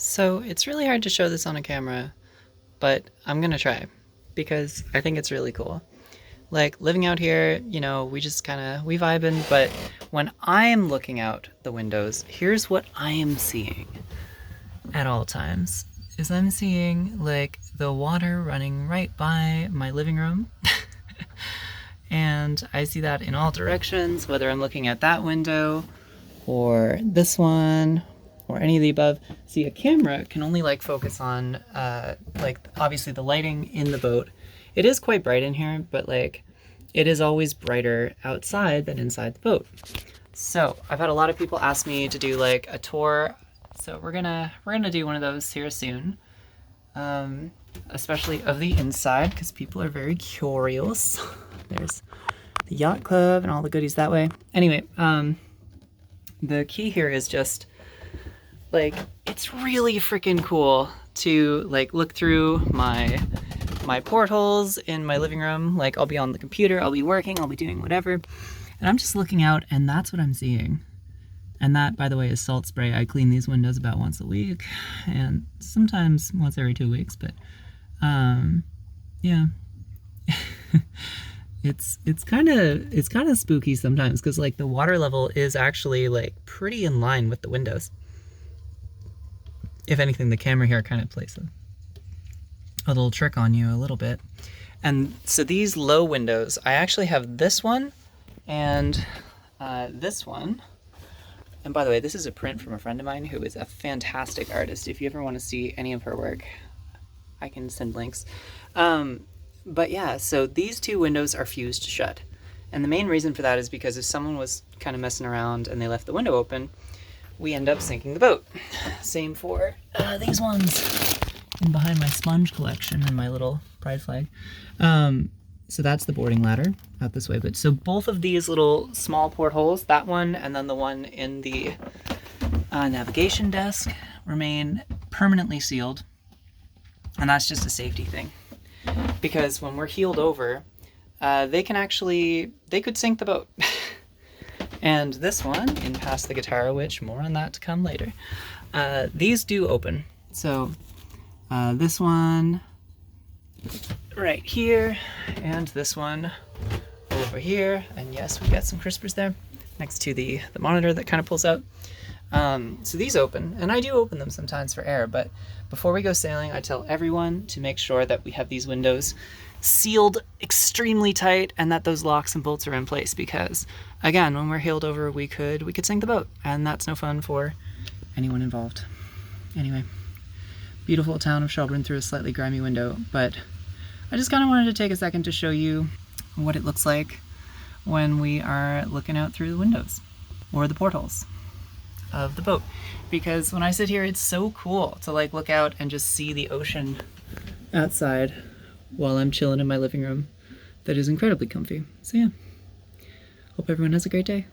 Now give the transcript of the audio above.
So it's really hard to show this on a camera, but I'm gonna try because I think it's really cool. Like living out here, we just we vibing, but when I'm looking out the windows, here's what I am seeing at all times. Is I'm seeing like the water running right by my living room. And I see that in all directions, whether I'm looking at that window or this one or any of the above. See, a camera can only like focus on like obviously the lighting in the boat. It is quite bright in here, but like it is always brighter outside than inside the boat. So I've had a lot of people ask me to do like a tour. So we're gonna do one of those here soon, especially of the inside because people are very curious. There's the yacht club and all the goodies that way. Anyway, the key here is just like it's really freaking cool to like look through my portholes in my living room. Like I'll be on the computer, I'll be working, I'll be doing whatever, and I'm just looking out and that's what I'm seeing. And that, by the way, is salt spray. I clean these windows about once a week and sometimes once every 2 weeks, but yeah. It's kind of spooky sometimes because like the water level is actually like pretty in line with the windows. If anything, the camera here kind of plays a little trick on you a little bit. And so these low windows, I actually have this one and this one. And by the way, this is a print from a friend of mine who is a fantastic artist. If you ever want to see any of her work, I can send links. But yeah, so these two windows are fused shut. And the main reason for that is because if someone was kind of messing around and they left the window open, we end up sinking the boat. Same for these ones in behind my sponge collection and my little pride flag. So that's the boarding ladder out this way. But so both of these little small portholes, that one and then the one in the navigation desk, remain permanently sealed. And that's just a safety thing. Because when we're heeled over, they could sink the boat. And this one, in past the guitar, which more on that to come later, these do open. So this one right here, and this one over here. And yes, we've got some crispers there next to the monitor that kind of pulls out. So these open, and I do open them sometimes for air, but before we go sailing, I tell everyone to make sure that we have these windows sealed extremely tight and that those locks and bolts are in place because, again, when we're heeled over, we could sink the boat, and that's no fun for anyone involved. Anyway, beautiful town of Shelburne through a slightly grimy window, but I just kind of wanted to take a second to show you what it looks like when we are looking out through the windows or the portholes of the boat, because when I sit here it's so cool to like look out and just see the ocean outside while I'm chilling in my living room that is incredibly comfy. So yeah, hope everyone has a great day.